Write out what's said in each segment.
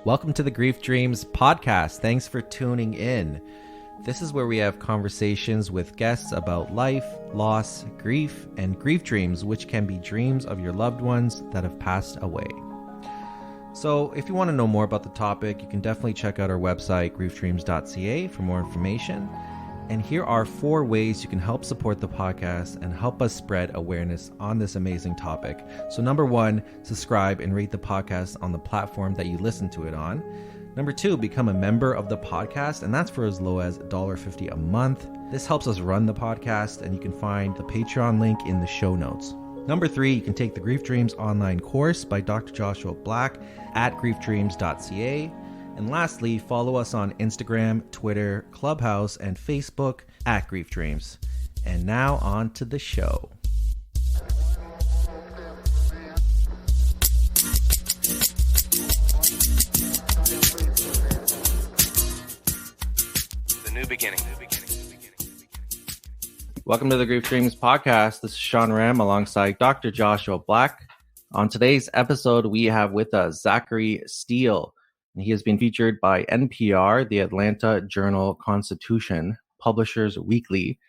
Welcome to the Grief Dreams podcast. Thanks for tuning in. This is where we have conversations with guests about life, loss, grief, and grief dreams, which can be dreams of your loved ones that have passed away. So if you want to know more about the topic, you can definitely check out our website, griefdreams.ca, for more information. And here are 4 ways you can help support the podcast and help us spread awareness on this amazing topic. So number 1, subscribe and rate the podcast on the platform that you listen to it on. Number 2, become a member of the podcast, and that's for as low as $1.50 a month. This helps us run the podcast, and you can find the Patreon link in the show notes. Number 3, you can take the Grief Dreams online course by Dr. Joshua Black at griefdreams.ca. And lastly, follow us on Instagram, Twitter, Clubhouse, and Facebook at Grief Dreams. And now on to the show. The new beginning. Welcome to the Grief Dreams podcast. This is Sean Ram alongside Dr. Joshua Black. On today's episode, we have with us Zachary Steele. He has been featured by NPR The Atlanta Journal-Constitution, Publishers Weekly,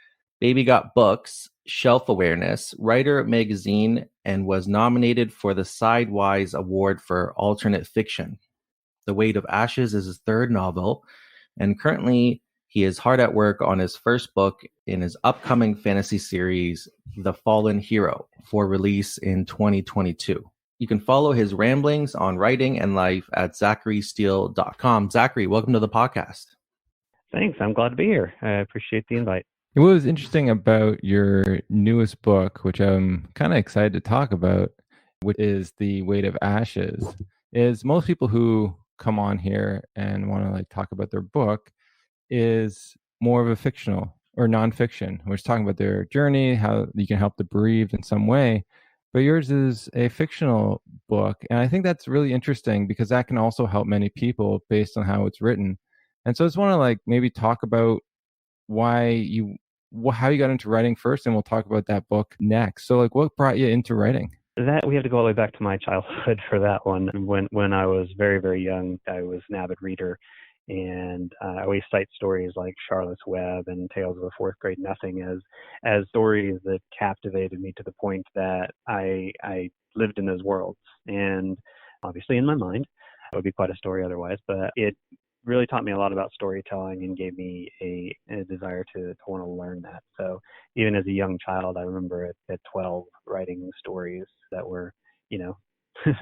Baby Got Books, Shelf Awareness, Writer Magazine, and was nominated for the Sidewise Award for Alternate Fiction. The Weight of Ashes is his 3rd novel, and currently he is hard at work on his first book in his upcoming fantasy series, The Fallen Hero, for release in 2022. You can follow his ramblings on writing and life at ZacharySteele.com. Zachary, welcome to the podcast. Thanks. I'm glad to be here. I appreciate the invite. What was interesting about your newest book, which I'm kind of excited to talk about, which is The Weight of Ashes, is most people who come on here and want to talk about their book is more of a fictional or nonfiction, which is talking about their journey, how you can help the bereaved in some way. But yours is a fictional book. And I think that's really interesting because that can also help many people based on how it's written. And so I just want to maybe talk about how you got into writing first, and we'll talk about that book next. So what brought you into writing? That we have to go all the way back to my childhood for that one. When I was very, very young, I was an avid reader. And I always cite stories like Charlotte's Web and Tales of a Fourth Grade Nothing as stories that captivated me to the point that I lived in those worlds. And obviously in my mind, it would be quite a story otherwise, but it really taught me a lot about storytelling and gave me a desire to want to learn that. So even as a young child, I remember at 12 writing stories that were,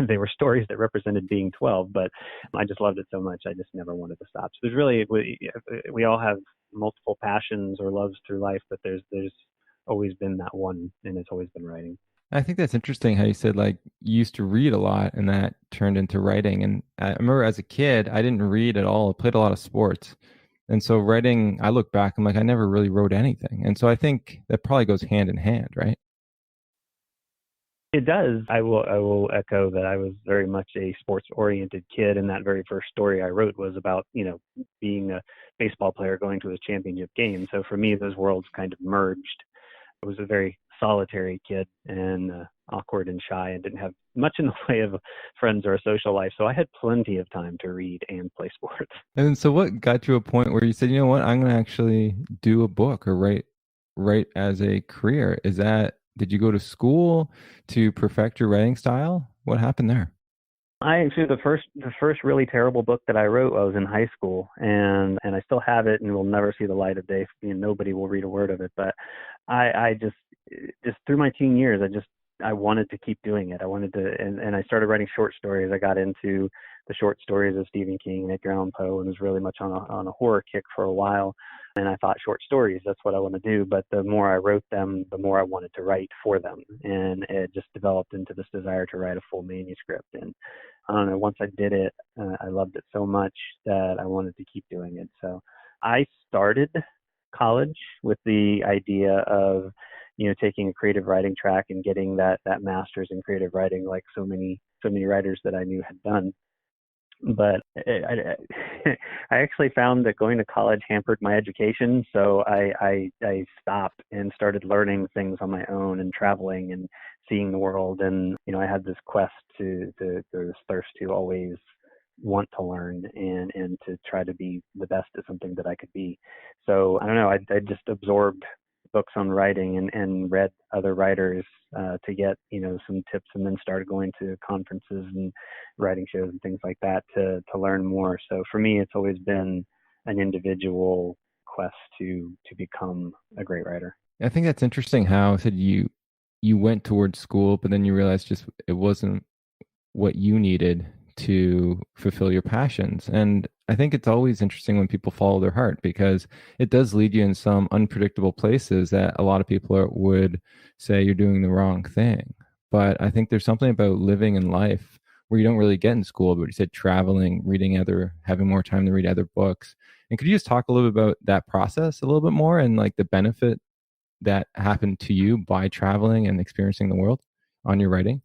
they were stories that represented being 12, but I just loved it so much. I just never wanted to stop. So there's really, we all have multiple passions or loves through life, but there's always been that one, and it's always been writing. I think that's interesting how you said you used to read a lot and that turned into writing. And I remember as a kid, I didn't read at all. I played a lot of sports. And so writing, I look back, I'm I never really wrote anything. And so I think that probably goes hand in hand, right? It does. I will echo that I was very much a sports-oriented kid, and that very first story I wrote was about, being a baseball player going to a championship game. So for me, those worlds kind of merged. I was a very solitary kid and awkward and shy and didn't have much in the way of friends or a social life. So I had plenty of time to read and play sports. And so what got to a point where you said, you know what, I'm going to actually do a book or write as a career? Did you go to school to perfect your writing style? What happened there? The first really terrible book that I wrote, I was in high school, and I still have it, and will never see the light of day. Nobody will read a word of it. But I just through my teen years, I wanted to keep doing it. I wanted to, and I started writing short stories. I got into the short stories of Stephen King and Edgar Allan Poe, and was really much on a horror kick for a while. And I thought short stories, that's what I want to do. But the more I wrote them, the more I wanted to write for them. And it just developed into this desire to write a full manuscript. And I don't know, once I did it, I loved it so much that I wanted to keep doing it. So I started college with the idea of, taking a creative writing track and getting that master's in creative writing like so many writers that I knew had done. But I actually found that going to college hampered my education, so I stopped and started learning things on my own and traveling and seeing the world. And I had this quest to this thirst to always want to learn and to try to be the best at something that I could be. So I don't know, I just absorbed books on writing and read other writers to get, some tips, and then started going to conferences and writing shows and things like that to learn more. So for me, it's always been an individual quest to become a great writer. I think that's interesting how said you went towards school, but then you realized just it wasn't what you needed to fulfill your passions. And I think it's always interesting when people follow their heart, because it does lead you in some unpredictable places that a lot of people would say you're doing the wrong thing. But I think there's something about living in life where you don't really get in school, but you said traveling, having more time to read other books. And could you just talk a little bit about that process a little bit more, and like the benefit that happened to you by traveling and experiencing the world on your writing?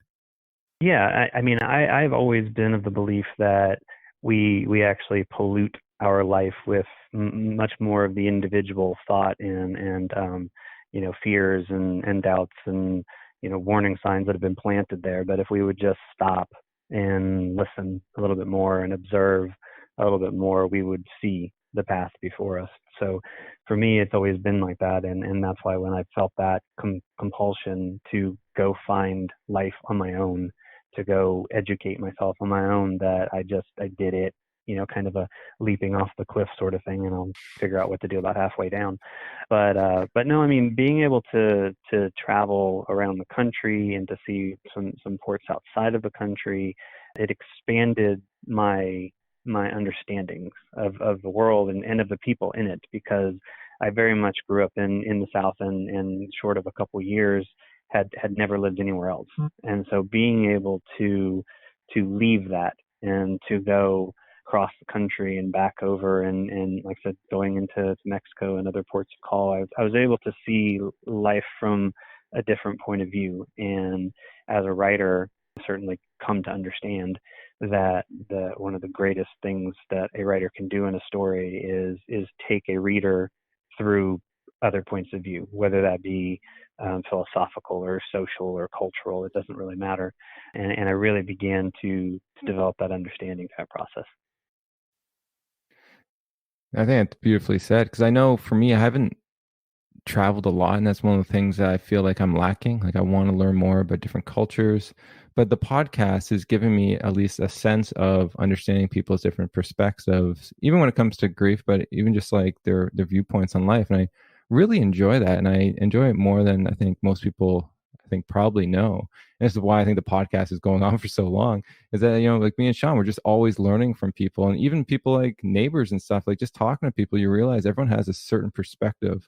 Yeah, I mean, I've always been of the belief that we actually pollute our life with much more of the individual thought and fears and doubts and warning signs that have been planted there. But if we would just stop and listen a little bit more and observe a little bit more, we would see the path before us. So for me, it's always been like that, and that's why when I felt that compulsion to go find life on my own, to go educate myself on my own, that I did it, kind of a leaping off the cliff sort of thing, and I'll figure out what to do about halfway down. But no, I mean, being able to travel around the country and to see some ports outside of the country, it expanded my understandings of the world and of the people in it, because I very much grew up in the South, and short of a couple years had never lived anywhere else. And so being able to leave that and to go across the country and back over and like I said, going into Mexico and other ports of call, I was able to see life from a different point of view. And as a writer, I certainly come to understand that one of the greatest things that a writer can do in a story is take a reader through other points of view, whether that be philosophical or social or cultural, it doesn't really matter. And I really began to develop that understanding through that process. I think it's beautifully said, because I know for me, I haven't traveled a lot, and that's one of the things that I feel like I'm lacking. Like I want to learn more about different cultures, but the podcast is giving me at least a sense of understanding people's different perspectives, even when it comes to grief, but even just like their viewpoints on life. And I really enjoy that, and I enjoy it more than I think most people probably know. And this is why I think the podcast is going on for so long, is that like me and Sean, we're just always learning from people, and even people like neighbors and stuff. Like just talking to people, you realize everyone has a certain perspective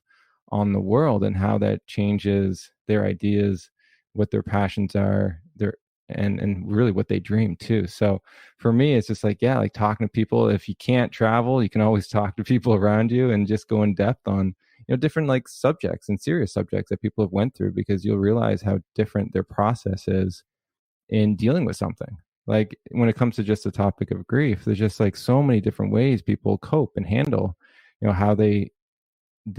on the world and how that changes their ideas, what their passions are, and really what they dream too. So for me, it's just like, yeah, like talking to people. If you can't travel, you can always talk to people around you and just go in depth on different like subjects and serious subjects that people have went through, because you'll realize how different their process is in dealing with something. Like when it comes to just the topic of grief, there's just like so many different ways people cope and handle how the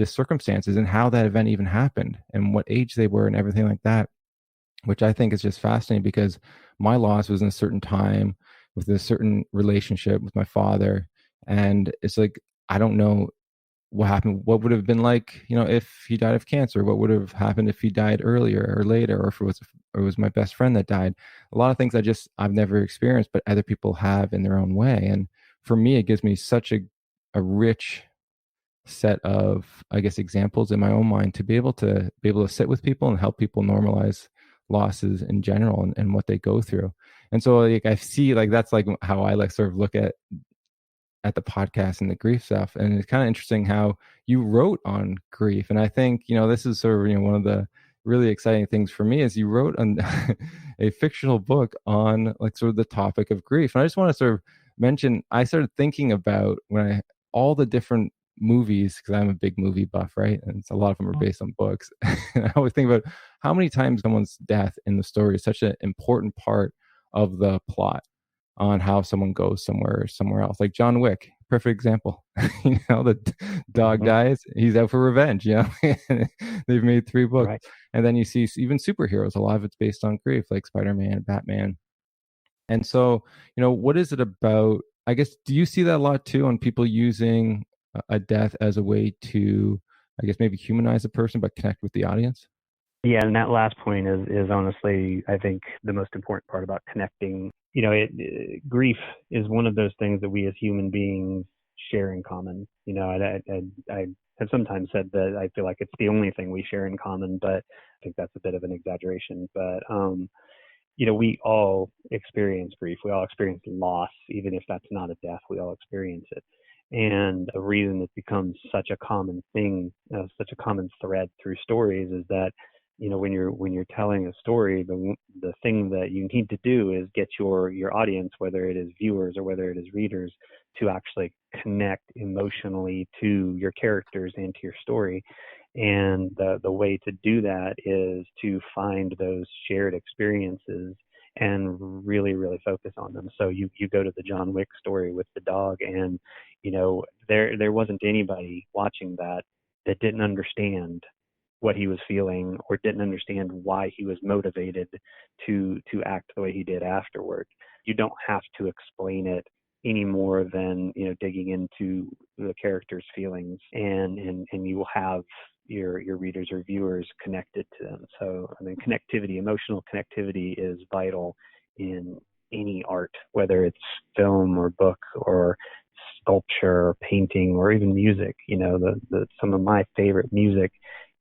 circumstances and how that event even happened and what age they were and everything like that, which I think is just fascinating, because my loss was in a certain time with a certain relationship with my father. And it's like, I don't know what happened, what would have been like, if he died of cancer, what would have happened if he died earlier or later, or if it was my best friend that died. A lot of things I've never experienced, but other people have in their own way. And for me, it gives me such a rich set of, I guess, examples in my own mind to be able to sit with people and help people normalize losses in general and what they go through. And so like I see like that's like how I like sort of look at the podcast and the grief stuff. And it's kind of interesting how you wrote on grief. And I think, this is sort of, one of the really exciting things for me is you wrote on a fictional book on like sort of the topic of grief. And I just want to sort of mention, I started thinking about all the different movies, because I'm a big movie buff, right? And a lot of them are based on books. And I always think about how many times someone's death in the story is such an important part of the plot on how someone goes somewhere else. Like John Wick, perfect example. The dog dies, he's out for revenge. They've made 3 books, right. And then you see even superheroes, a lot of it's based on grief, like Spider-Man, Batman. And so, what is it about I guess, do you see that a lot too on people using a death as a way to, I guess, maybe humanize a person but connect with the audience? Yeah, and that last point is honestly, I think, the most important part about connecting. Grief is one of those things that we as human beings share in common. I have sometimes said that I feel like it's the only thing we share in common, but I think that's a bit of an exaggeration. But we all experience grief. We all experience loss, even if that's not a death. We all experience it. And the reason it becomes such a common thing, such a common thread through stories, is that when you're telling a story, the thing that you need to do is get your audience, whether it is viewers or whether it is readers, to actually connect emotionally to your characters and to your story. And the way to do that is to find those shared experiences and really, really focus on them. So you go to the John Wick story with the dog, and there wasn't anybody watching that didn't understand what he was feeling or didn't understand why he was motivated to act the way he did afterward. You don't have to explain it any more than digging into the character's feelings, and you will have your readers or viewers connected to them. So I mean, emotional connectivity is vital in any art, whether it's film or book or sculpture or painting or even music. Some of my favorite music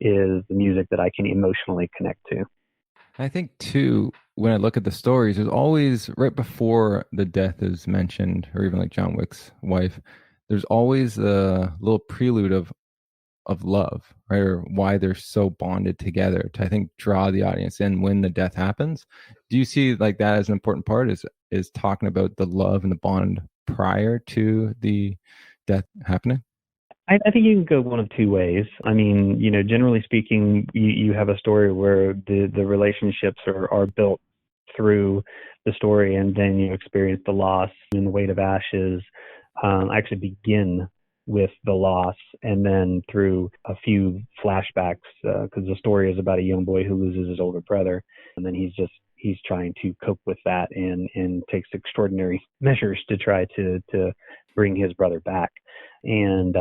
is the music that I can emotionally connect to. I think too, when I look at the stories, there's always, right before the death is mentioned, or even like John Wick's wife, there's always a little prelude of love, right? Or why they're so bonded together to, I think, draw the audience in when the death happens. Do you see like that as an important part, is talking about the love and the bond prior to the death happening? I think you can go one of two ways. I mean, generally speaking, you have a story where the relationships are built through the story, and then you experience the loss and the weight of ashes. Actually begin with the loss, and then through a few flashbacks, because the story is about a young boy who loses his older brother, and then he's trying to cope with that and takes extraordinary measures to try to bring his brother back. And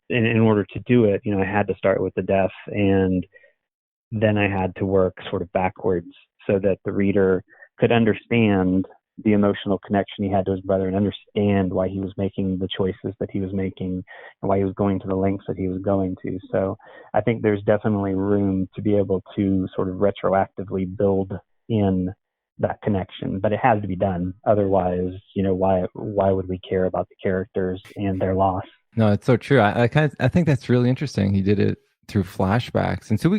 in order to do it, I had to start with the death, and then I had to work sort of backwards so that the reader could understand the emotional connection he had to his brother and understand why he was making the choices that he was making and why he was going to the lengths that he was going to. So I think there's definitely room to be able to sort of retroactively build in that connection, but it has to be done. Otherwise, why would we care about the characters and their loss? No, it's so true. I think that's really interesting. He did it through flashbacks. And so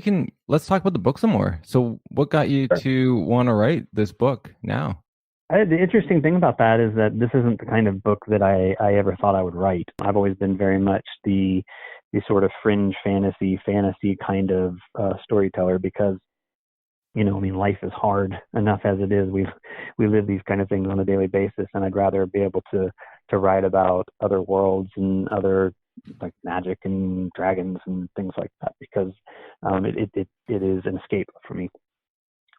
let's talk about the book some more. So what got you to want to write this book now? The interesting thing about that is that this isn't the kind of book that I ever thought I would write. I've always been very much the sort of fringe fantasy kind of storyteller, because life is hard enough as it is. We live these kind of things on a daily basis, and I'd rather be able to write about other worlds and other, like, magic and dragons and things like that, because it is an escape for me.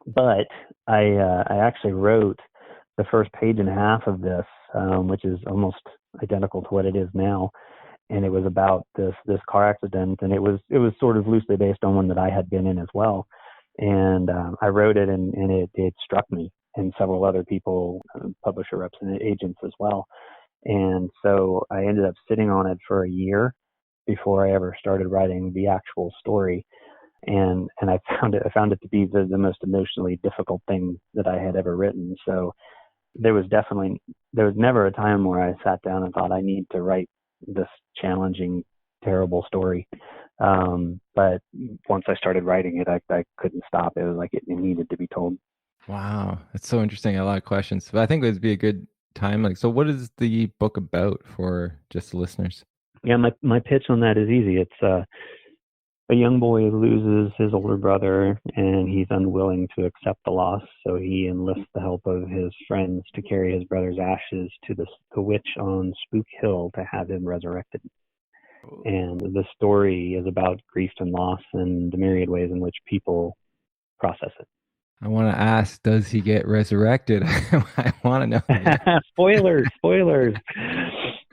But I actually wrote the first page and a half of this, which is almost identical to what it is now, and it was about this car accident, and it was sort of loosely based on one that I had been in as well. And I wrote it, and it struck me, and several other people, publisher reps and agents as well. And so I ended up sitting on it for a year before I ever started writing the actual story. And I found it to be the most emotionally difficult thing that I had ever written. So there was never a time where I sat down and thought, I need to write this challenging, terrible story. But once I started writing it, I couldn't stop. It was like it needed to be told. Wow, that's so interesting. A lot of questions, but I think it would be a good time. Like, so what is the book about for just the listeners? Yeah, my pitch on that is easy. It's a young boy loses his older brother, and he's unwilling to accept the loss. So he enlists the help of his friends to carry his brother's ashes to the witch on Spook Hill to have him resurrected. And the story is about grief and loss and the myriad ways in which people process it. I want to ask, does he get resurrected? I want to know that. Spoilers.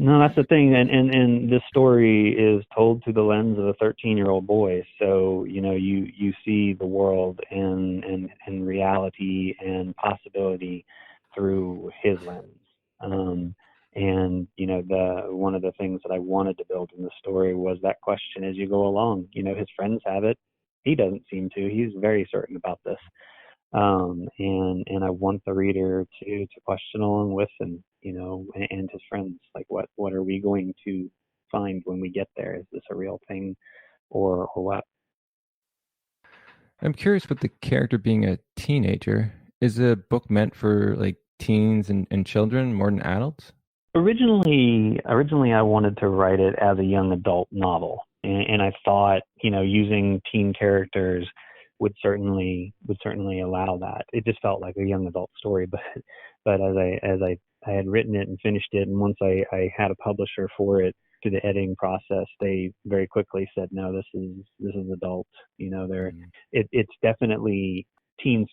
No, that's the thing. And this story is told through the lens of a 13-year-old boy. So, you see the world and reality and possibility through his lens. The one of the things that I wanted to build in the story was that question as you go along. His friends have it. He doesn't seem to. He's very certain about this. And I want the reader to question along with him, and his friends. Like, what are we going to find when we get there? Is this a real thing, or what? I'm curious with the character being a teenager. Is the book meant for like teens and children more than adults? Originally, I wanted to write it as a young adult novel, and I thought, using teen characters would certainly allow that. It just felt like a young adult story, but as I had written it and finished it, and once I had a publisher for it through the editing process, they very quickly said, no, this is adult. It's definitely teens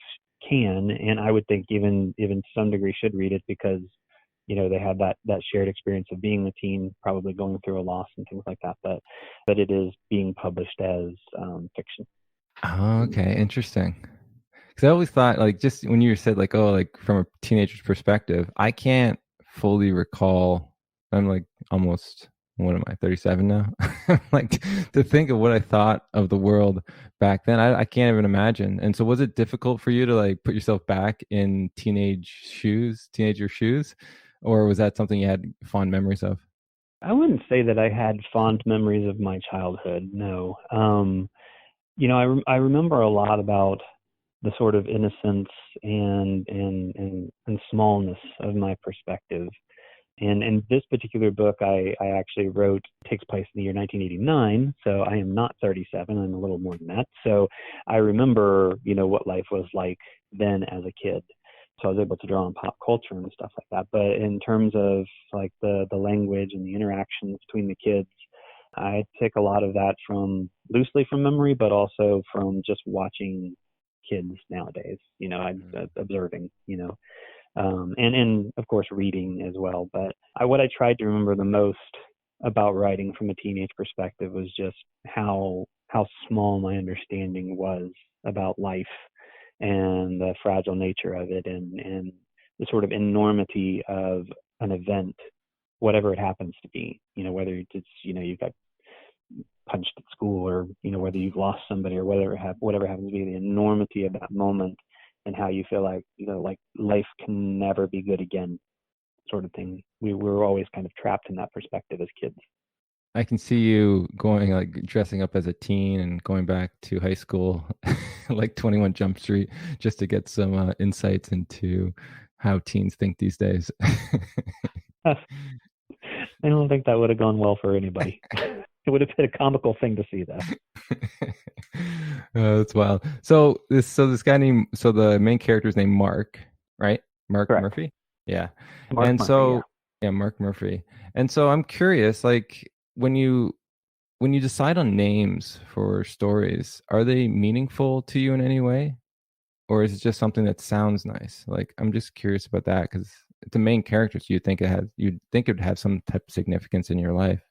can, and I would think even to some degree should read it, because they have that shared experience of being a teen, probably going through a loss and things like that. But it is being published as fiction. Oh, okay, interesting. Because I always thought, like, just when you said, like, oh, like from a teenager's perspective, I can't fully recall. I'm like almost, what am I, 37 now? Like, to think of what I thought of the world back then, I can't even imagine. And so, was it difficult for you to like put yourself back in teenager shoes, or was that something you had fond memories of? I wouldn't say that I had fond memories of my childhood. No. I remember a lot about the sort of innocence and smallness of my perspective. And this particular book I actually wrote takes place in the year 1989, so I am not 37. I'm a little more than that. So I remember, what life was like then as a kid. So I was able to draw on pop culture and stuff like that. But in terms of like the language and the interactions between the kids, I take a lot of that loosely from memory, but also from just watching kids nowadays. I'm observing, and of course reading as well. But what I tried to remember the most about writing from a teenage perspective was just how small my understanding was about life and the fragile nature of it, and the sort of enormity of an event, whatever it happens to be. Whether it's you got punched at school, or whether you've lost somebody, or whatever happens to be, the enormity of that moment, and how you feel like like life can never be good again, sort of thing. We were always kind of trapped in that perspective as kids. I can see you going, like, dressing up as a teen and going back to high school, like 21 Jump Street, just to get some insights into how teens think these days. I don't think that would have gone well for anybody. It would have been a comical thing to see, though. That's wild. So this guy the main character is named Mark, right? Mark Correct. Murphy. Yeah. Mark And Murphy, so yeah, Mark Murphy. And so I'm curious, like, when you decide on names for stories, are they meaningful to you in any way, or is it just something that sounds nice? Like, I'm just curious about that, because the main characters, you'd think it would have some type of significance in your life.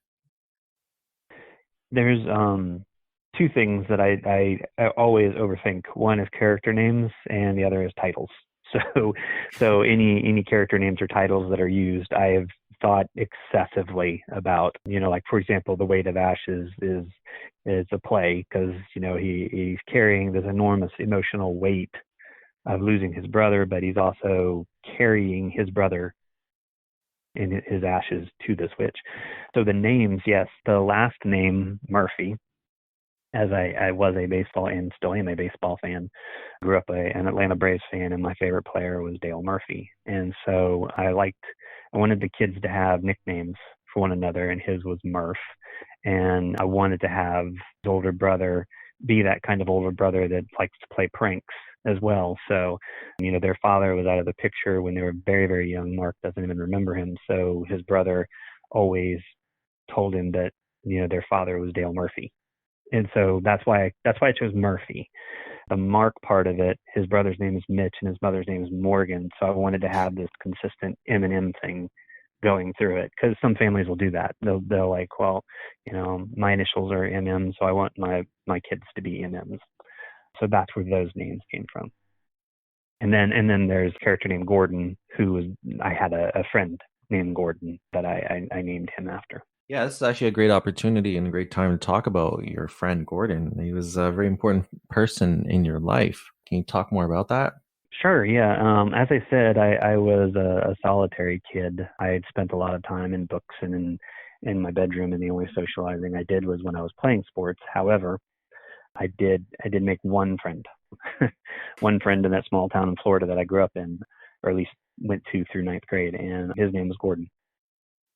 There's two things that I always overthink. One is character names, and the other is titles. So any character names or titles that are used, I have thought excessively about. Like, for example, The Weight of Ashes is a play because he's carrying this enormous emotional weight of losing his brother, but he's also carrying his brother in his ashes to this witch. So the names, yes, the last name Murphy, as I was a baseball and still am a baseball fan, grew up an Atlanta Braves fan, and my favorite player was Dale Murphy. And so I wanted the kids to have nicknames for one another, and his was Murph. And I wanted to have his older brother be that kind of older brother that likes to play pranks as well. So, their father was out of the picture when they were very, very young. Mark doesn't even remember him. So his brother always told him that, their father was Dale Murphy. And so that's why I chose Murphy. the Mark part of it, his brother's name is Mitch and his mother's name is Morgan. So I wanted to have this consistent M&M thing going through it, because some families will do that. They'll like, well, my initials are MM, so I want my kids to be MMs. So that's where those names came from. And then there's a character named Gordon, I had a friend named Gordon that I named him after. Yeah, this is actually a great opportunity and a great time to talk about your friend Gordon. He was a very important person in your life. Can you talk more about that? Sure, yeah. As I said, I was a solitary kid. I had spent a lot of time in books and in my bedroom, and the only socializing I did was when I was playing sports. However, I did make one friend, one friend in that small town in Florida that I grew up in, or at least went to through ninth grade, and his name was Gordon.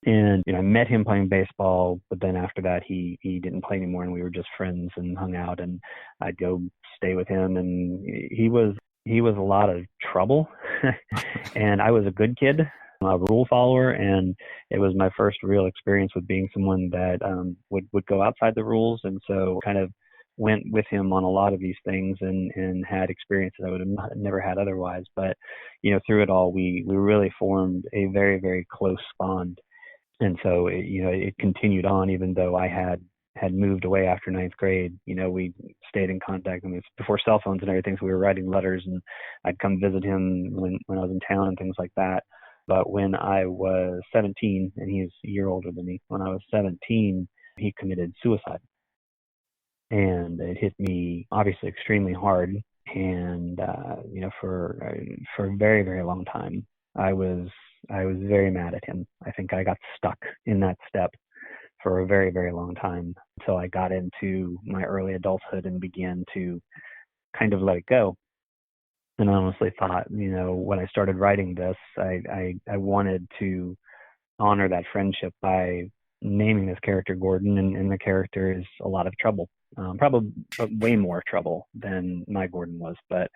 And I met him playing baseball, but then after that he didn't play anymore, and we were just friends and hung out, and I'd go stay with him, and he was a lot of trouble. And I was a good kid, a rule follower, and it was my first real experience with being someone that would go outside the rules, and so kind of went with him on a lot of these things and had experiences I would have never had otherwise. But through it all, we really formed a very, very close bond. And so it continued on, even though I had moved away after ninth grade. We stayed in contact. I mean, it's before cell phones and everything, so we were writing letters, and I'd come visit him when I was in town and things like that. But when I was 17, and he's a year older than me, when I was 17, he committed suicide. And it hit me obviously extremely hard. And, for a very, very long time, I was very mad at him. I think I got stuck in that step for a very, very long time until I got into my early adulthood and began to kind of let it go. And I honestly thought, when I started writing this, I wanted to honor that friendship by naming this character Gordon, and the character is a lot of trouble, probably way more trouble than my Gordon was. But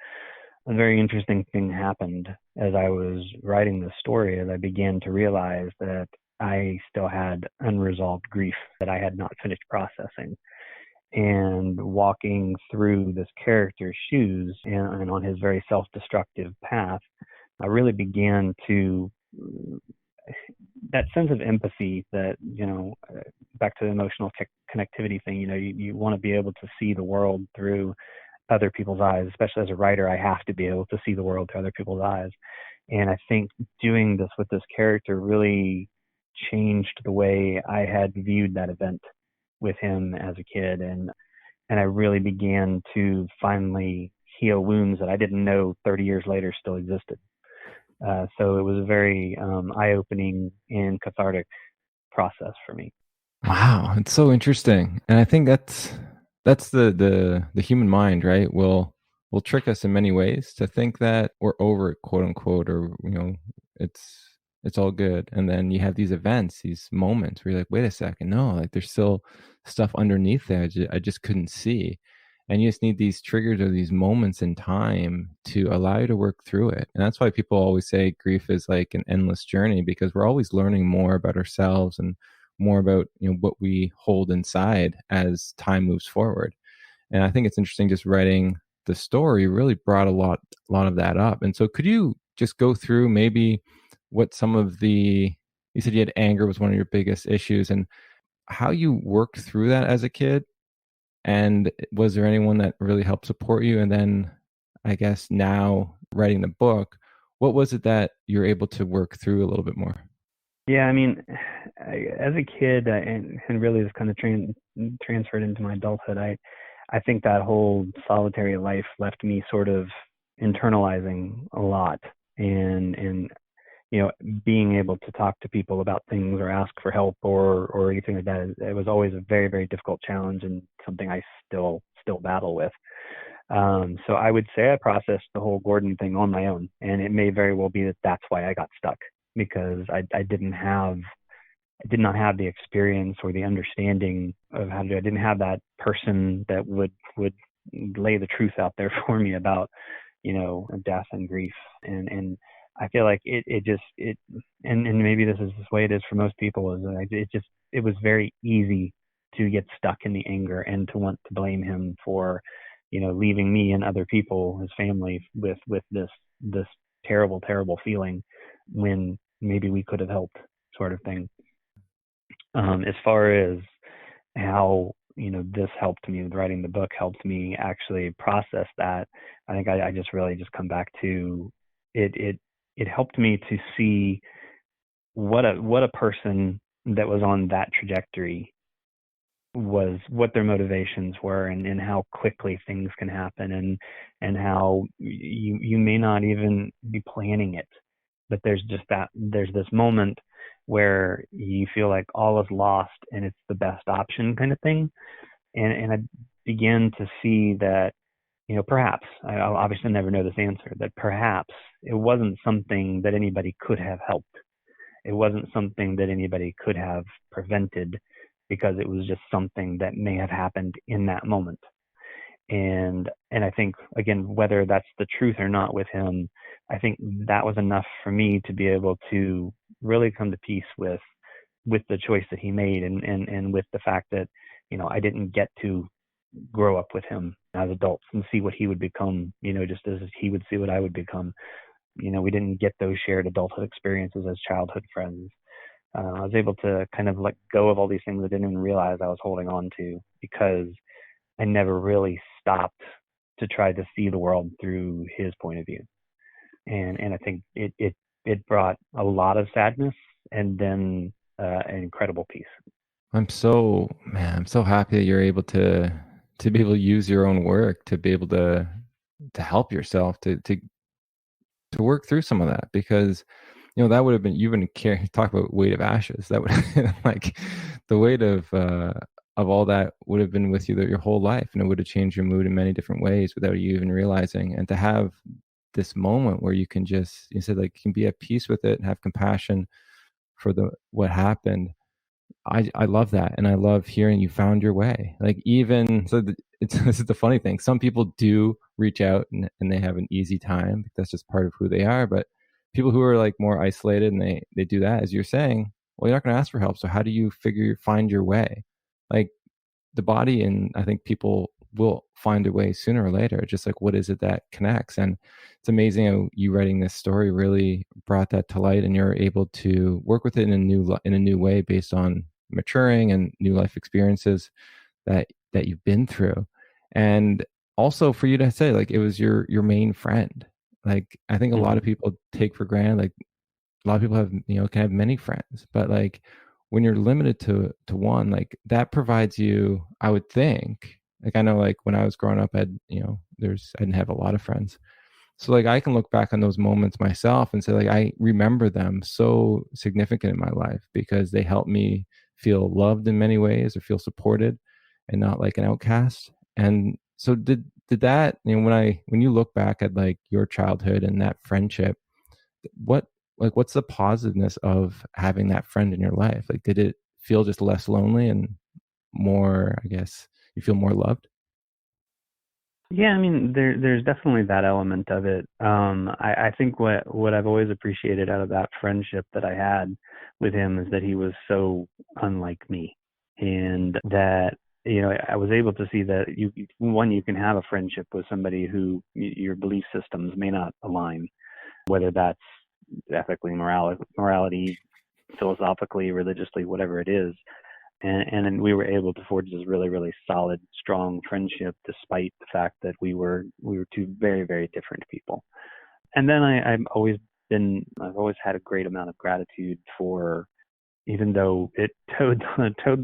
a very interesting thing happened as I was writing this story, as I began to realize that I still had unresolved grief that I had not finished processing. And walking through this character's shoes and on his very self-destructive path, I really began to, that sense of empathy that, back to the emotional connectivity thing, you want to be able to see the world through other people's eyes. Especially as a writer, I have to be able to see the world through other people's eyes. And I think doing this with this character really changed the way I had viewed that event with him as a kid. And I really began to finally heal wounds that I didn't know 30 years later still existed. So it was a very eye-opening and cathartic process for me. Wow, it's so interesting. And I think that's the human mind, right? Will trick us in many ways to think that we're over it, quote unquote, or it's all good. And then you have these events, these moments where you're like, wait a second, no, like there's still stuff underneath there I just couldn't see. And you just need these triggers or these moments in time to allow you to work through it. And that's why people always say grief is like an endless journey, because we're always learning more about ourselves and more about what we hold inside as time moves forward. And I think it's interesting, just writing the story really brought a lot of that up. And so could you just go through maybe what some of you said you had anger was one of your biggest issues, and how you worked through that as a kid? And was there anyone that really helped support you? And then I guess now writing the book, what was it that you're able to work through a little bit more? Yeah, I mean, as a kid, and really this kind of transferred into my adulthood, I think that whole solitary life left me sort of internalizing a lot, and being able to talk to people about things or ask for help or anything like that, it was always a very, very difficult challenge, and something I still battle with. So I would say I processed the whole Gordon thing on my own, and it may very well be that that's why I got stuck, because I did not have the experience or the understanding of how to do it. I didn't have that person that would lay the truth out there for me about, death and grief. And I feel like and maybe this is the way it is for most people, is that it was very easy to get stuck in the anger and to want to blame him for leaving me and other people, his family, with this terrible, terrible feeling when maybe we could have helped, sort of thing. As far as how this helped me, writing the book helped me actually process that, I think I just really just come back to it. It helped me to see what a person that was on that trajectory was, what their motivations were, and how quickly things can happen, and how you may not even be planning it, but there's this moment where you feel like all is lost and it's the best option, kind of thing. And I began to see that, perhaps, I'll obviously never know this answer, that perhaps it wasn't something that anybody could have helped. It wasn't something that anybody could have prevented, because it was just something that may have happened in that moment. And I think, again, whether that's the truth or not with him, I think that was enough for me to be able to really come to peace with the choice that he made, and with the fact that, I didn't get to grow up with him as adults and see what he would become, just as he would see what I would become. We didn't get those shared adulthood experiences as childhood friends. I was able to kind of let go of all these things I didn't even realize I was holding on to, because I never really stopped to try to see the world through his point of view. And I think it brought a lot of sadness, and then an incredible peace. I'm so happy that you're able to be able to use your own work to be able to help yourself to work through some of that, because that would have been, you wouldn't care, talk about weight of ashes, that would like the weight of all that would have been with you your whole life, and it would have changed your mood in many different ways without you even realizing. And to have this moment where you can just, you said, like, you can be at peace with it and have compassion for what happened. I love that. And I love hearing you found your way. Like, even so, this is the funny thing. Some people do reach out and they have an easy time. That's just part of who they are. But people who are like more isolated and they do that, as you're saying, well, you're not going to ask for help. So how do you find your way? Like, the body, and I think people will find a way sooner or later. Just like, what is it that connects? And it's amazing how you writing this story really brought that to light, and you're able to work with it in a new way based on maturing and new life experiences that you've been through. And also for you to say, like, it was your main friend. Like, I think a lot of people take for granted, like, a lot of people have, can have many friends, but like, when you're limited to one, like, that provides you, I would think, like, I know, like, when I was growing up, I didn't have a lot of friends. So like, I can look back on those moments myself and say, like, I remember them so significant in my life because they helped me feel loved in many ways, or feel supported and not like an outcast. And so did that, when you look back at like your childhood and that friendship, what's the positiveness of having that friend in your life? Like, did it feel just less lonely and more, I guess, you feel more loved? Yeah, I mean, there's definitely that element of it. I think what I've always appreciated out of that friendship that I had with him is that he was so unlike me, and that, I was able to see that you can have a friendship with somebody who your belief systems may not align, whether that's ethically, morality, philosophically, religiously, whatever it is. And we were able to forge this really, really solid, strong friendship, despite the fact that we were two very, very different people. And then I've always had a great amount of gratitude for, even though it towed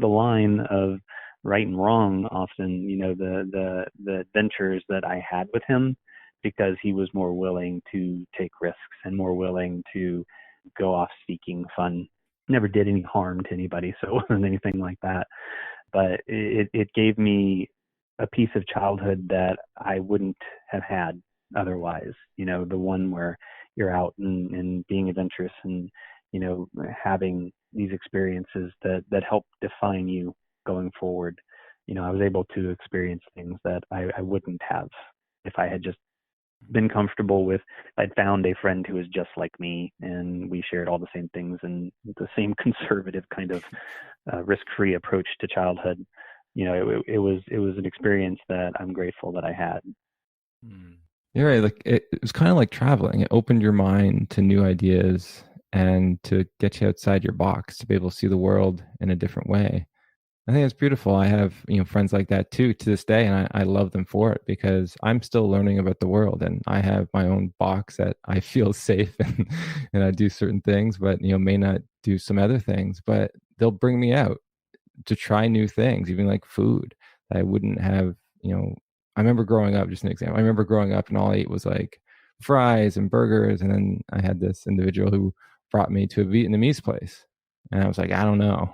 the line of right and wrong often, the adventures that I had with him, because he was more willing to take risks and more willing to go off seeking fun. Never did any harm to anybody, so it wasn't anything like that. But it gave me a piece of childhood that I wouldn't have had otherwise. The one where you're out and being adventurous and, having these experiences that help define you going forward. I was able to experience things that I wouldn't have if I had just been comfortable with, I'd found a friend who was just like me, and we shared all the same things and the same conservative kind of risk-free approach to childhood. it was an experience that I'm grateful that I had. You're right. Like it was kind of like traveling. It opened your mind to new ideas and to get you outside your box to be able to see the world in a different way. I think it's beautiful. I have, friends like that too to this day, and I love them for it because I'm still learning about the world, and I have my own box that I feel safe and I do certain things, but may not do some other things. But they'll bring me out to try new things, even like food that I wouldn't have. I remember growing up. Just an example. I remember growing up, and all I ate was like fries and burgers, and then I had this individual who brought me to a Vietnamese place. And I was like, I don't know.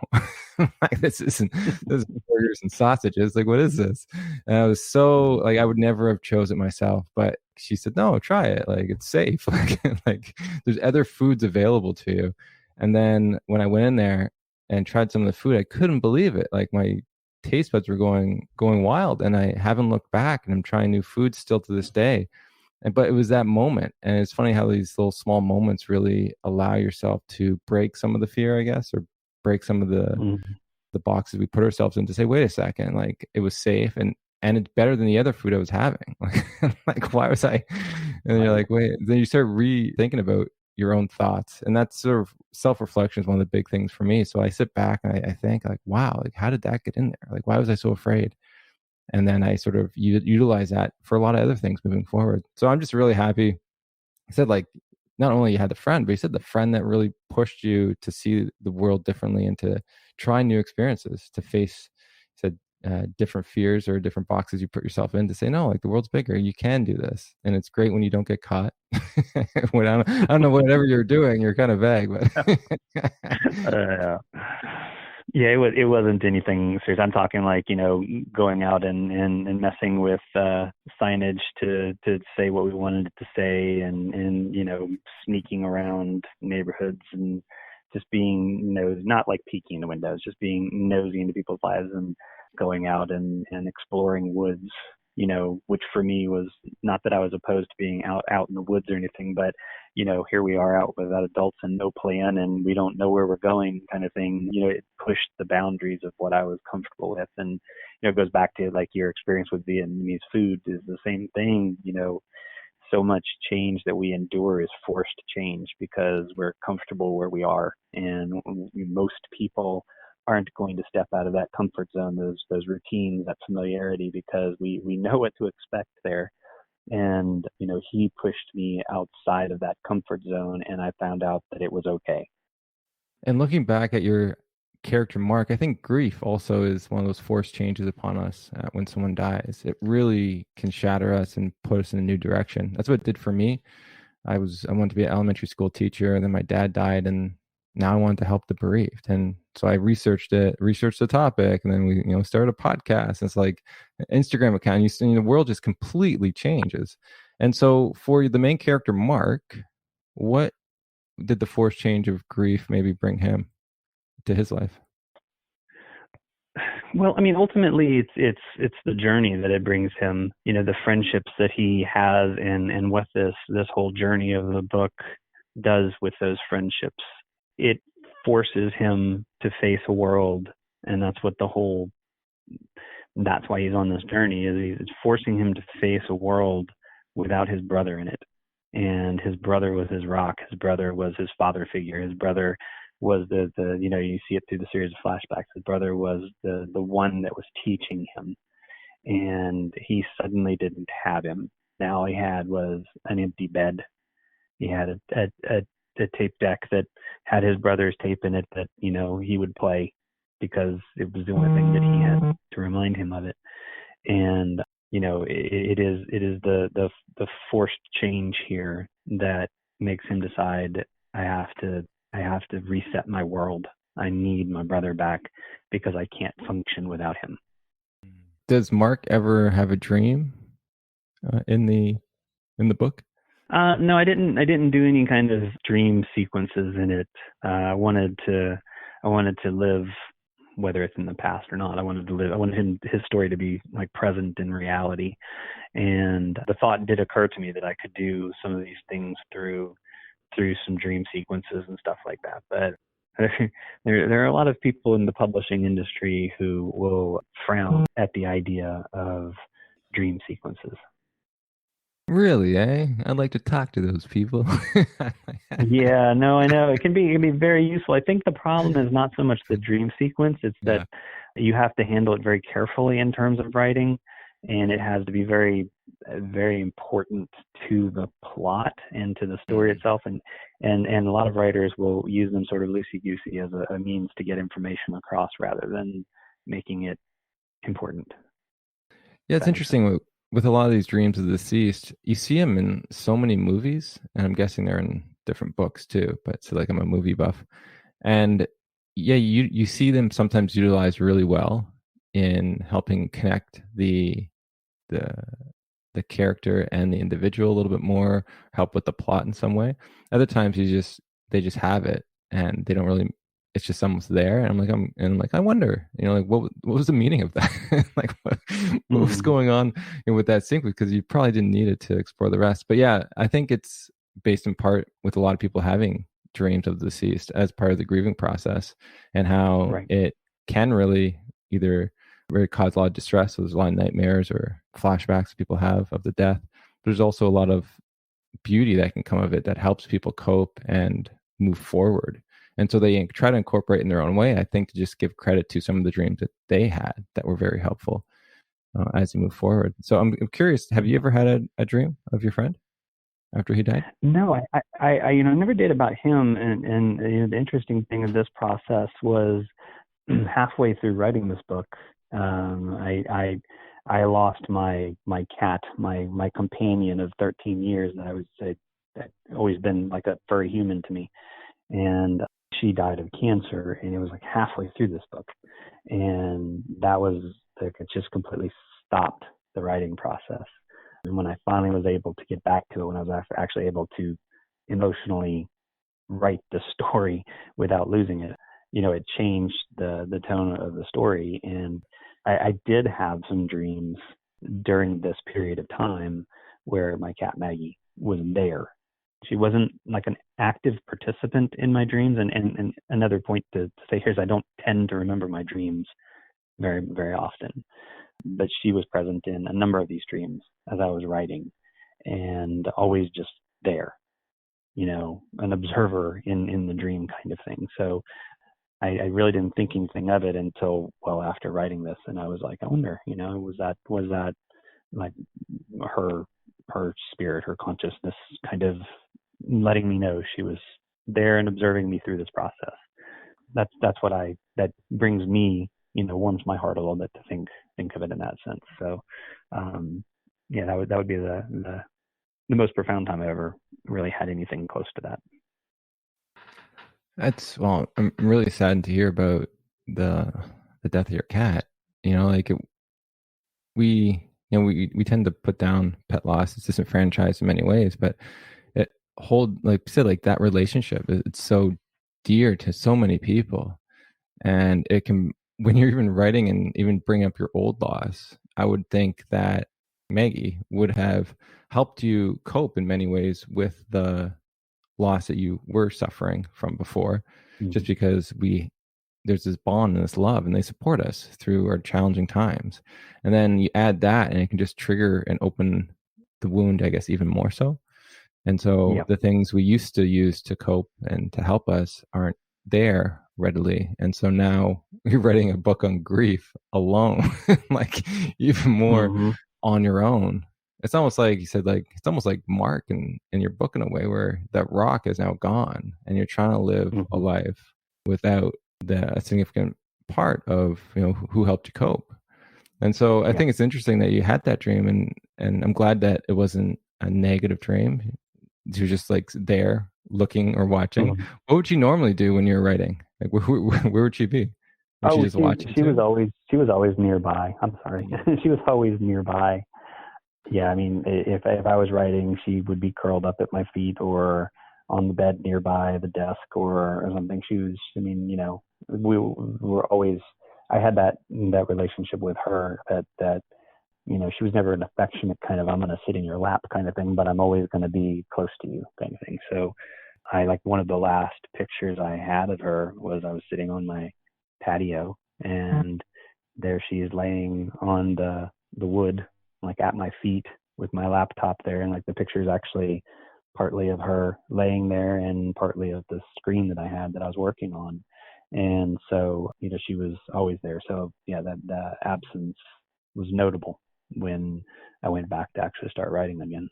Like this is burgers and sausages. Like, what is this? And I was so like, I would never have chose it myself. But she said, no, try it. Like, it's safe. Like there's other foods available to you. And then when I went in there and tried some of the food, I couldn't believe it. Like my taste buds were going wild, and I haven't looked back. And I'm trying new foods still to this day. But it was that moment. And it's funny how these little small moments really allow yourself to break some of the fear, I guess, or break some of the boxes we put ourselves in to say, wait a second, like it was safe and it's better than the other food I was having. Like why was I? And you're like, wait, then you start rethinking about your own thoughts. And that's sort of self-reflection is one of the big things for me. So I sit back and I think like, wow, like how did that get in there? Like, why was I so afraid? And then I sort of utilize that for a lot of other things moving forward. So I'm just really happy. I said, like, not only you had the friend, but you said the friend that really pushed you to see the world differently and to try new experiences, to face, said, different fears or different boxes you put yourself in, to say, no, like the world's bigger. You can do this. And it's great when you don't get caught. When I don't know, whatever you're doing, you're kind of vague, but yeah, it wasn't anything serious. I'm talking like, going out and messing with signage to say what we wanted it to say, and sneaking around neighborhoods and just being not like peeking in the windows, just being nosy into people's lives and going out and exploring woods, which for me was not that I was opposed to being out in the woods or anything, but here we are out without adults and no plan, and we don't know where we're going kind of thing. It pushed the boundaries of what I was comfortable with. And, it goes back to like your experience with Vietnamese food is the same thing. So much change that we endure is forced change because we're comfortable where we are. And most people aren't going to step out of that comfort zone, those routines, that familiarity, because we know what to expect there. And, he pushed me outside of that comfort zone, and I found out that it was okay. And looking back at your character, Mark, I think grief also is one of those forced changes upon us when someone dies. It really can shatter us and put us in a new direction. That's what it did for me. I wanted to be an elementary school teacher, and then my dad died, and now I wanted to help the bereaved. And so I researched the topic, and then we, started a podcast. It's like an Instagram account. You see, the world just completely changes. And so for the main character, Mark, what did the forced change of grief maybe bring him to his life? Well, I mean, ultimately, it's the journey that it brings him. The friendships that he has, and what this whole journey of the book does with those friendships. It forces him to face a world, and that's why he's on this journey. Is it's forcing him to face a world without his brother in it. And his brother was his rock. His brother was his father figure. His brother was the you see it through the series of flashbacks. His brother was the one that was teaching him, and he suddenly didn't have him. Now he had was an empty bed. He had a tape deck that had his brother's tape in it that he would play because it was the only thing that he had to remind him of it. And it is the forced change here that makes him decide I have to reset my world. I need my brother back because I can't function without him. Does Mark ever have a dream in the book? No, I didn't do any kind of dream sequences in it. I wanted to live, whether it's in the past or not. I wanted his story to be like present in reality. And the thought did occur to me that I could do some of these things through some dream sequences and stuff like that. But there are a lot of people in the publishing industry who will frown at the idea of dream sequences. Really, eh? I'd like to talk to those people. Yeah, no, I know. It can be very useful. I think the problem is not so much the dream sequence, it's Yeah. that you have to handle it very carefully in terms of writing, and it has to be very very important to the plot and to the story itself, and a lot of writers will use them sort of loosey-goosey as a means to get information across rather than making it important. Yeah, it's interesting with a lot of these dreams of the deceased. You see them in so many movies, and I'm guessing they're in different books too. But so, like, I'm a movie buff, and yeah, you see them sometimes utilized really well in helping connect the the character and the individual a little bit more, help with the plot in some way. Other times they just have it and they don't really. It's just someone's there, and I'm like, I wonder, like what was the meaning of that? Like what was going on with that sequence? Because you probably didn't need it to explore the rest. But yeah, I think it's based in part with a lot of people having dreams of the deceased as part of the grieving process, and how Right. it can really either really cause a lot of distress. So there's a lot of nightmares or flashbacks people have of the death. There's also a lot of beauty that can come of it that helps people cope and move forward. And so they try to incorporate in their own way, I think, to just give credit to some of the dreams that they had that were very helpful as you move forward. So I'm curious, have you ever had a dream of your friend after he died? No, I never did about him. And the interesting thing of this process was halfway through writing this book, I lost my cat, my companion of 13 years. And I would say that always been like a furry human to me. And she died of cancer, and it was like halfway through this book. And that was like, it just completely stopped the writing process. And when I finally was able to get back to it, when I was actually able to emotionally write the story without losing it, it changed the tone of the story. And I did have some dreams during this period of time where my cat Maggie was there. She wasn't like an active participant in my dreams. And another point to say here is I don't tend to remember my dreams very, very often. But she was present in a number of these dreams as I was writing, and always just there, an observer in the dream kind of thing. So I really didn't think anything of it until well after writing this, and I was like, I wonder, was that like her spirit, her consciousness, kind of letting me know she was there and observing me through this process. That's what that brings me, warms my heart a little bit to think of it in that sense. So, yeah, that would be the most profound time I ever really had anything close to that. Well, I'm really saddened to hear about the death of your cat. We tend to put down pet loss. It's disenfranchised in many ways, but it like you said, like that relationship, it's so dear to so many people. And it can, when you're even writing and even bring up your old loss, I would think that Maggie would have helped you cope in many ways with the loss that you were suffering from before, just because there's this bond and this love, and they support us through our challenging times. And then you add that, and it can just trigger and open the wound, I guess, even more so. And so the things we used to use to cope and to help us aren't there readily. And so now you're writing a book on grief alone, like even more on your own. It's almost like you said, like it's almost like Mark in your book in a way, where that rock is now gone and you're trying to live a life without a significant part of who helped you cope. And so I think it's interesting that you had that dream, and I'm glad that it wasn't a negative dream. You're just like there looking or watching. What would you normally do when you're writing? Like where would she be? Would she just watch? She was always nearby. I'm sorry. She was always nearby. Yeah, I mean, if I was writing, she would be curled up at my feet or on the bed nearby the desk or something. She was, we were always, I had that relationship with her that she was never an affectionate kind of, I'm going to sit in your lap kind of thing, but I'm always going to be close to you kind of thing. So I like one of the last pictures I had of her was I was sitting on my patio, and there she is laying on the wood, like at my feet with my laptop there. And like the picture is actually partly of her laying there and partly of the screen that I had that I was working on. And so, she was always there. So yeah, that the absence was notable when I went back to actually start writing again.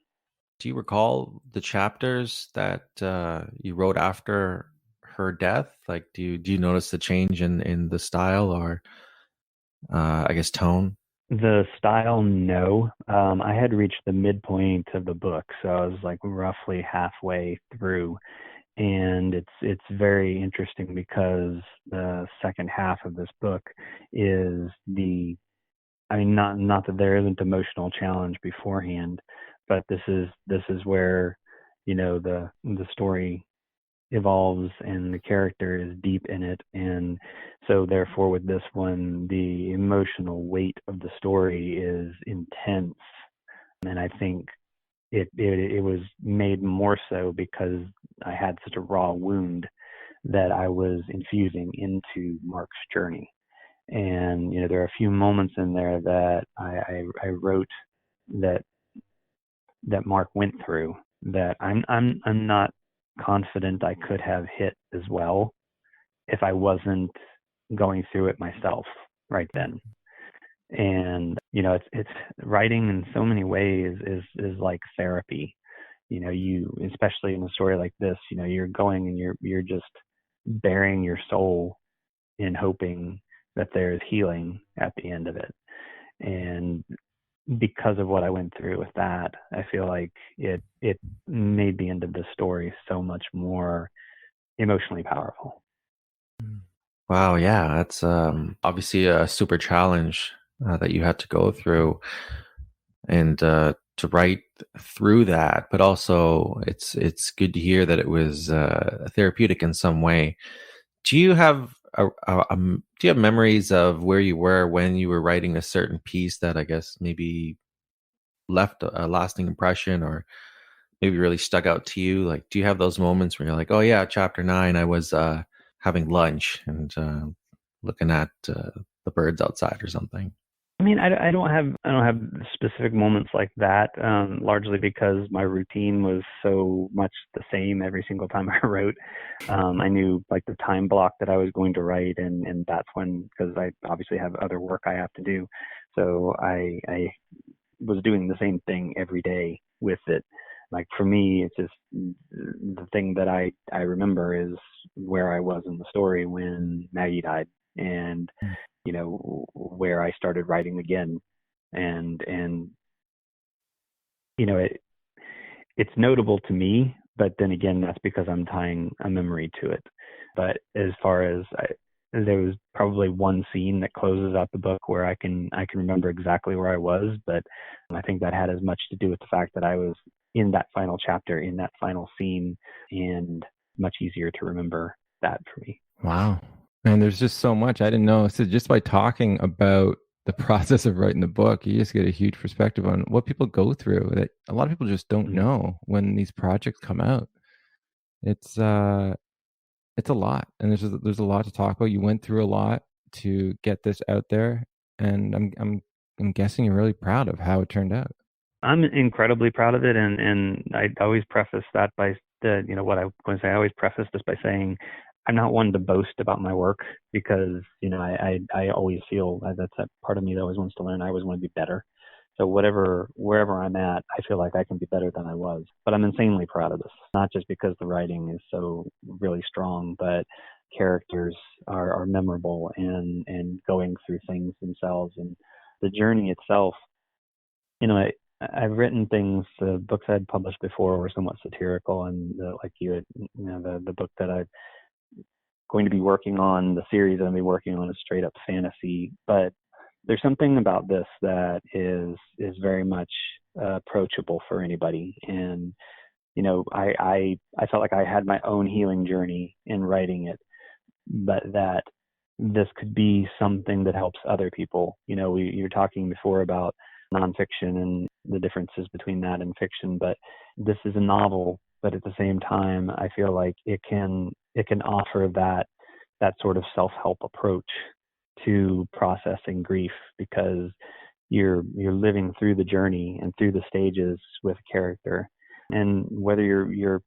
Do you recall the chapters that you wrote after her death? Like, do you notice the change in the style or I guess tone? The style, no. I had reached the midpoint of the book, so I was like roughly halfway through, and it's very interesting because the second half of this book is not that there isn't emotional challenge beforehand, but this is where the story evolves and the character is deep in it. And so therefore with this one, the emotional weight of the story is intense. And I think it was made more so because I had such a raw wound that I was infusing into Mark's journey. And there are a few moments in there that I wrote that Mark went through that I'm not confident I could have hit as well if I wasn't going through it myself right then. And it's writing in so many ways is like therapy. You, especially in a story like this, you're going and you're just bearing your soul and hoping that there's healing at the end of it. And because of what I went through with that, I feel like it made the end of the story so much more emotionally powerful. Wow, yeah, that's obviously a super challenge that you had to go through, and to write through that. But also, it's good to hear that it was therapeutic in some way. Do you have do you have memories of where you were when you were writing a certain piece that I guess maybe left a lasting impression or maybe really stuck out to you? Like, do you have those moments where you're like, oh yeah, chapter 9, I was having lunch and looking at the birds outside or something? I mean, I don't have specific moments like that, largely because my routine was so much the same every single time I wrote. I knew like the time block that I was going to write, and that's when, because I obviously have other work I have to do. So I was doing the same thing every day with it. Like for me, it's just the thing that I remember is where I was in the story when Maggie died, and where I started writing again, and it's notable to me, but then again, that's because I'm tying a memory to it. But as far as there was probably one scene that closes out the book where I can remember exactly where I was, but I think that had as much to do with the fact that I was in that final chapter, in that final scene, and much easier to remember that for me. Wow. And there's just so much I didn't know. So just by talking about the process of writing the book, you just get a huge perspective on what people go through that a lot of people just don't know when these projects come out. It's a lot, and there's a lot to talk about. You went through a lot to get this out there, and I'm guessing you're really proud of how it turned out. I'm incredibly proud of it, and I always preface that by what I'm going to say. I always preface this by saying I'm not one to boast about my work because I always feel that's that part of me that always wants to learn. I always want to be better. So wherever I'm at, I feel like I can be better than I was. But I'm insanely proud of this, not just because the writing is so really strong, but characters are memorable and going through things themselves, and the journey itself. I've written things, the books I'd published before were somewhat satirical, and like the book that I'm going to be working on, the series that I'm going to be working on is straight up fantasy. But there's something about this that is very much approachable for anybody. And I felt like I had my own healing journey in writing it, but that this could be something that helps other people. You were talking before about nonfiction and the differences between that and fiction, but this is a novel but at the same time, I feel like it can offer that sort of self-help approach to processing grief, because you're living through the journey and through the stages with a character, and whether you're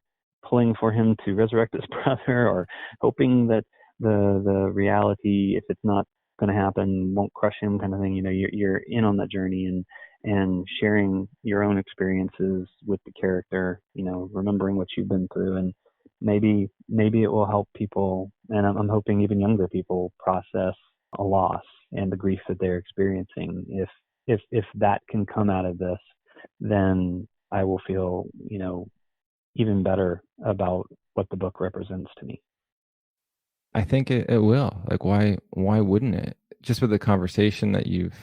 pulling for him to resurrect his brother, or hoping that the reality, if it's not going to happen, won't crush him, kind of thing. You're in on that journey, and sharing your own experiences with the character, remembering what you've been through, and maybe it will help people, and I'm hoping even younger people, process a loss and the grief that they're experiencing. If that can come out of this, then I will feel, even better about what the book represents to me. I think it will. Like, why wouldn't it? Just with the conversation that you've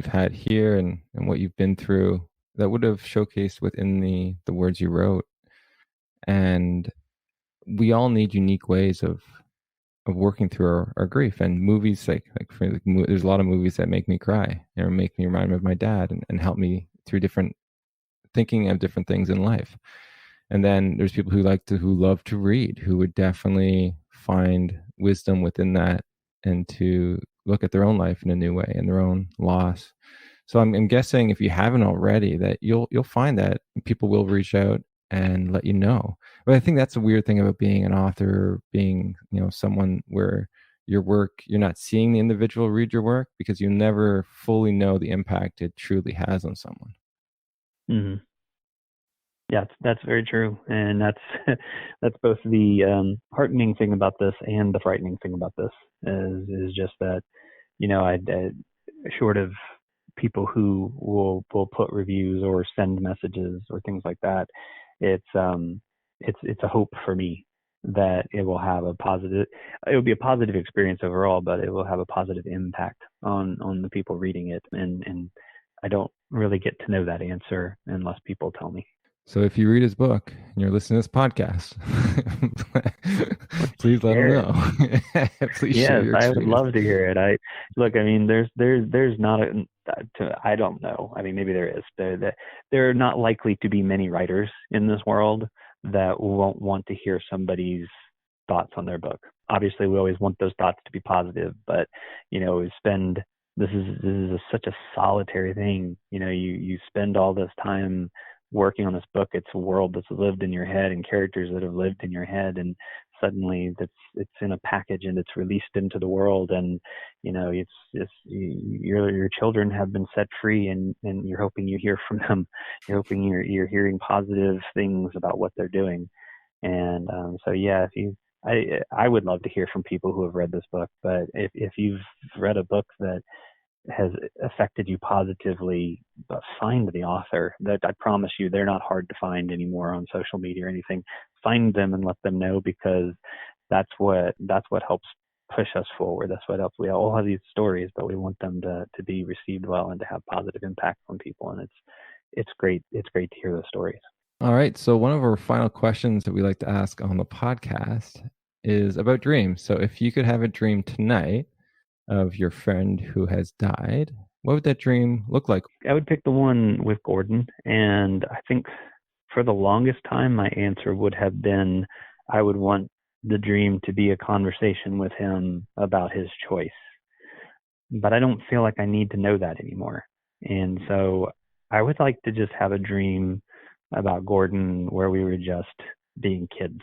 had here, and what you've been through, that would have showcased within the words you wrote. And we all need unique ways of working through our grief, and movies there's a lot of movies that make me cry, make me remind me of my dad, and help me through different thinking of different things in life. And then there's people who love to read, who would definitely find wisdom within that, and to look at their own life in a new way and their own loss. So I'm guessing, if you haven't already, that you'll find that people will reach out and let you know. But I think that's a weird thing about being an author, being, someone where your work, you're not seeing the individual read your work, because you never fully know the impact it truly has on someone. Mm-hmm. Yeah, that's very true, and that's both the heartening thing about this and the frightening thing about this is just that, I short of people who will put reviews or send messages or things like that, it's a hope for me that it will be a positive experience overall, but it will have a positive impact on the people reading it, and I don't really get to know that answer unless people tell me. So if you read his book and you're listening to this podcast, please let him know. Please share your experience. I would love to hear it. There's not I don't know. I mean, maybe there is. There are not likely to be many writers in this world that won't want to hear somebody's thoughts on their book. Obviously, we always want those thoughts to be positive, but this is such a solitary thing. You spend all this time working on this book. It's a world that's lived in your head, and characters that have lived in your head, and suddenly it's in a package and it's released into the world, and your children have been set free, and you're hoping you hear from them. You're hoping you're hearing positive things about what they're doing. And so yeah, I would love to hear from people who have read this book, but if you've read a book that has affected you positively, but find the author. That I promise you, they're not hard to find anymore on social media or anything. Find them and let them know, because that's what helps push us forward. That's what helps. We all have these stories, but we want them to be received well and to have positive impact on people. And it's great. It's great to hear those stories. All right. So one of our final questions that we like to ask on the podcast is about dreams. So if you could have a dream tonight of your friend who has died, what would that dream look like? I would pick the one with Gordon, and I think for the longest time my answer would have been I would want the dream to be a conversation with him about his choice. But I don't feel like I need to know that anymore. And so I would like to just have a dream about Gordon where we were just being kids.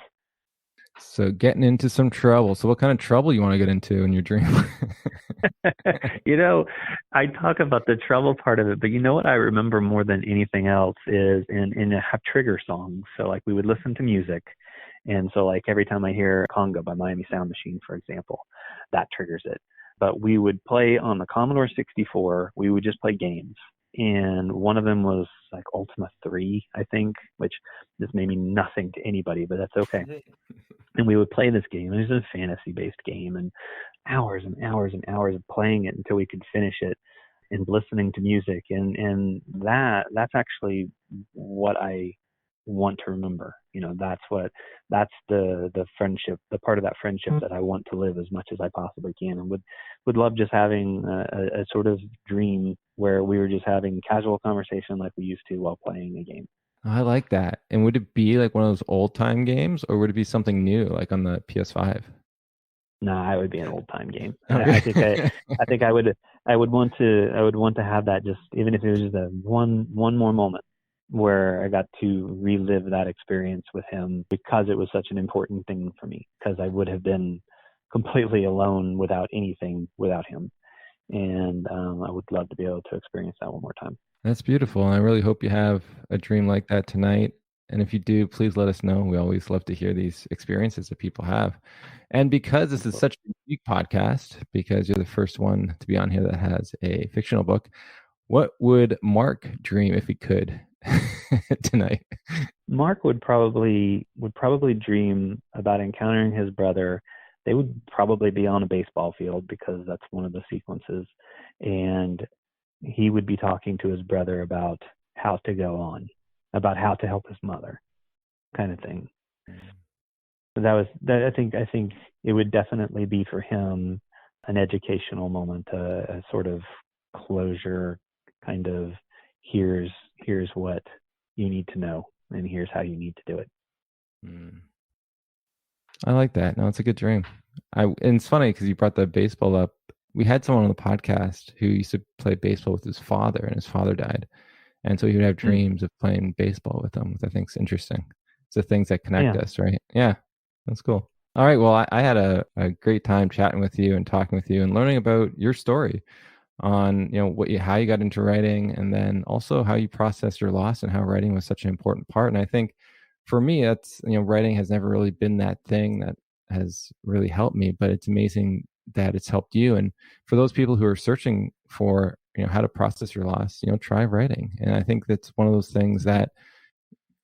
So getting into some trouble. So what kind of trouble you want to get into in your dream? I talk about the trouble part of it, but what I remember more than anything else is in have trigger songs. So like we would listen to music. And so like every time I hear Conga by Miami Sound Machine, for example, that triggers it. But we would play on the Commodore 64. We would just play games. And one of them was like Ultima 3, I think, which this may mean nothing to anybody, but that's okay. And we would play this game. It was a fantasy-based game, and hours and hours and hours of playing it until we could finish it, and listening to music. And that's actually what I want to remember. That's the friendship, the part of that friendship that I want to live as much as I possibly can, and would love just having a sort of dream where we were just having casual conversation like we used to while playing a game. I like that. And would it be like one of those old time games, or would it be something new, like on the PS5? No, it would be an old time game. Okay. I think I would want to have that, just even if it was just a one more moment where I got to relive that experience with him, because it was such an important thing for me, because I would have been completely alone without anything without him. And I would love to be able to experience that one more time. That's beautiful. And I really hope you have a dream like that tonight. And if you do, please let us know. We always love to hear these experiences that people have. And because this is such a unique podcast, because you're the first one to be on here that has a fictional book, what would Mark dream if he could tonight? Mark would probably dream about encountering his brother. They would probably be on a baseball field, because that's one of the sequences, and he would be talking to his brother about how to go on, about how to help his mother, kind of thing. So I think it would definitely be for him an educational moment, a sort of closure, kind of here's what you need to know, and here's how you need to do it. I like that. No, it's a good dream. And it's funny because you brought the baseball up. We had someone on the podcast who used to play baseball with his father, and his father died. And so he would have dreams of playing baseball with them, which I think is interesting. It's the things that connect us, right? Yeah, that's cool. All right. Well, I had a great time chatting with you and talking with you and learning about your story on, how you got into writing, and then also how you processed your loss and how writing was such an important part. And I think for me, that's, writing has never really been that thing that has really helped me, but it's amazing that it's helped you. And for those people who are searching for, how to process your loss, try writing. And I think that's one of those things that,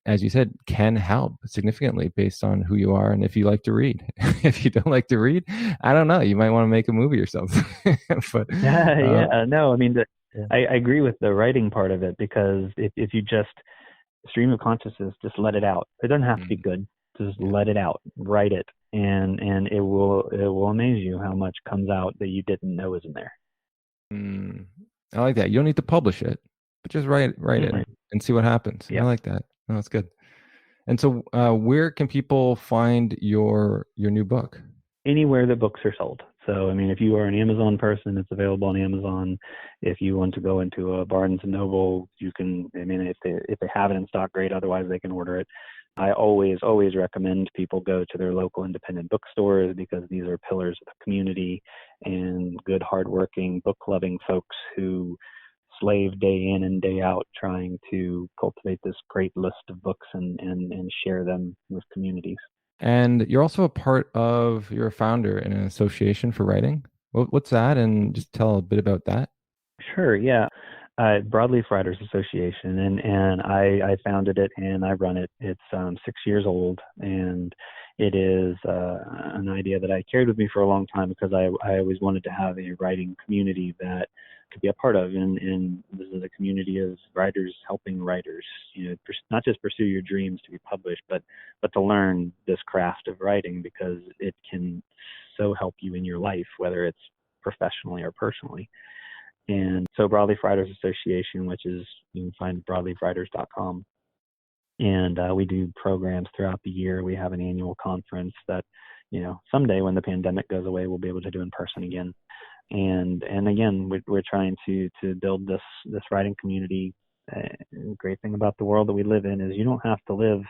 as you said, can help significantly based on who you are and if you like to read. If you don't like to read, I don't know, you might want to make a movie or something. But no, I mean, I agree with the writing part of it, because if you just stream of consciousness, just let it out. It doesn't have to be good. Just let it out, write it, and it will amaze you how much comes out that you didn't know was in there. I like that. You don't need to publish it, but just write it and see what happens. I like that. No, that's good. And so, where can people find your new book? Anywhere that books are sold. So, I mean, if you are an Amazon person, it's available on Amazon. If you want to go into a Barnes and Noble, you can. I mean, if they have it in stock, great. Otherwise, they can order it. I always recommend people go to their local independent bookstores, because these are pillars of the community and good, hardworking, book-loving folks who slave day in and day out trying to cultivate this great list of books and share them with communities. And you're also you're a founder in an association for writing. What's that? And just tell a bit about that. Sure, yeah. Broadleaf Writers Association, and I founded it and I run it. It's 6 years old, and it is an idea that I carried with me for a long time, because I always wanted to have a writing community that could be a part of, and this is a community of writers helping writers, not just pursue your dreams to be published, but to learn this craft of writing, because it can so help you in your life, whether it's professionally or personally. And so Broadleaf Writers Association, which is, you can find broadleafwriters.com. And we do programs throughout the year. We have an annual conference that, someday when the pandemic goes away, we'll be able to do in person again. And again, we're trying to build this writing community. The great thing about the world that we live in is you don't have to live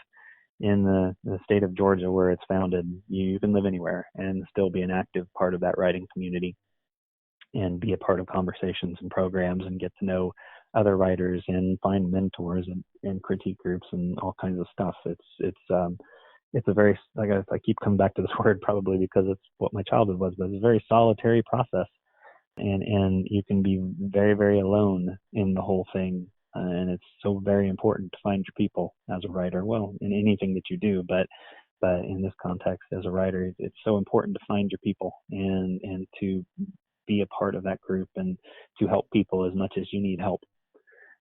in the state of Georgia where it's founded. You can live anywhere and still be an active part of that writing community, and be a part of conversations and programs, and get to know other writers and find mentors and critique groups and all kinds of stuff. It's a very, like I keep coming back to this word probably because it's what my childhood was, but it's a very solitary process, and you can be very, very alone in the whole thing. And it's so very important to find your people as a writer. Well, in anything that you do, but in this context as a writer, it's so important to find your people and to be a part of that group and to help people as much as you need help.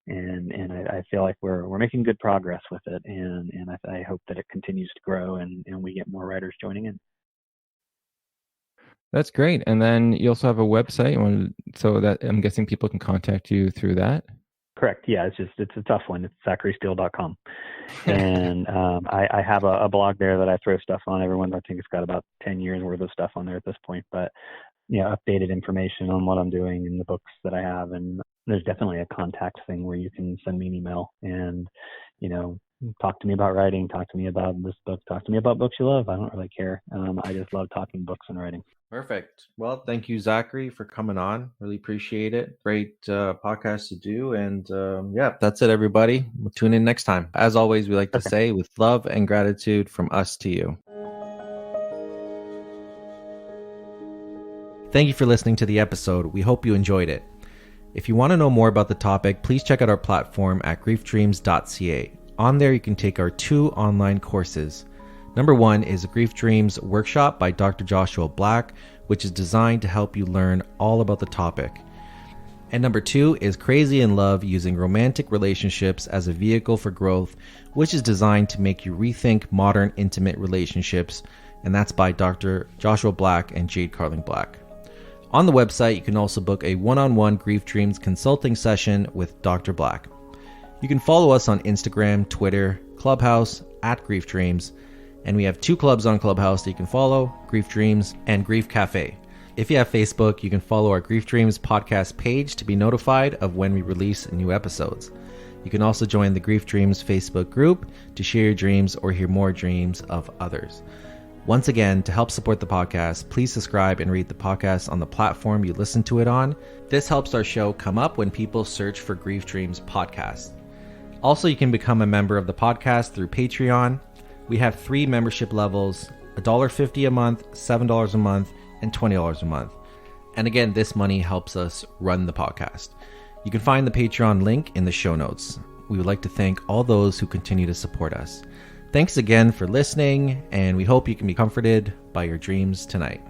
And I feel like we're making good progress with it, and I hope that it continues to grow and we get more writers joining in. That's great. And then you also have a website, so that I'm guessing people can contact you through that. Correct. Yeah, it's a tough one. It's ZacharySteele.com. And I have a blog there that I throw stuff on. Everyone, I think it's got about 10 years worth of stuff on there at this point. But updated information on what I'm doing in the books that I have. And there's definitely a contact thing where you can send me an email and, talk to me about writing, talk to me about this book, talk to me about books you love. I don't really care. I just love talking books and writing. Perfect. Well, thank you, Zachary, for coming on. Really appreciate it. Great podcast to do. And that's it, everybody. We'll tune in next time. As always, we like to say, with love and gratitude from us to you. Thank you for listening to the episode. We hope you enjoyed it. If you want to know more about the topic, please check out our platform at griefdreams.ca. On there, you can take our 2 online courses. Number 1 is a Grief Dreams workshop by Dr. Joshua Black, which is designed to help you learn all about the topic. And number 2 is Crazy in Love, using romantic relationships as a vehicle for growth, which is designed to make you rethink modern intimate relationships. And that's by Dr. Joshua Black and Jade Carling Black. On the website, you can also book a one-on-one Grief Dreams consulting session with Dr. Black. You can follow us on Instagram, Twitter, Clubhouse, at Grief Dreams, and we have 2 clubs on Clubhouse that you can follow, Grief Dreams and Grief Café. If you have Facebook, you can follow our Grief Dreams podcast page to be notified of when we release new episodes. You can also join the Grief Dreams Facebook group to share your dreams or hear more dreams of others. Once again, to help support the podcast, please subscribe and rate the podcast on the platform you listen to it on. This helps our show come up when people search for Grief Dreams podcast. Also, you can become a member of the podcast through Patreon. We have 3 membership levels, $1.50 a month, $7 a month, and $20 a month. And again, this money helps us run the podcast. You can find the Patreon link in the show notes. We would like to thank all those who continue to support us. Thanks again for listening, and we hope you can be comforted by your dreams tonight.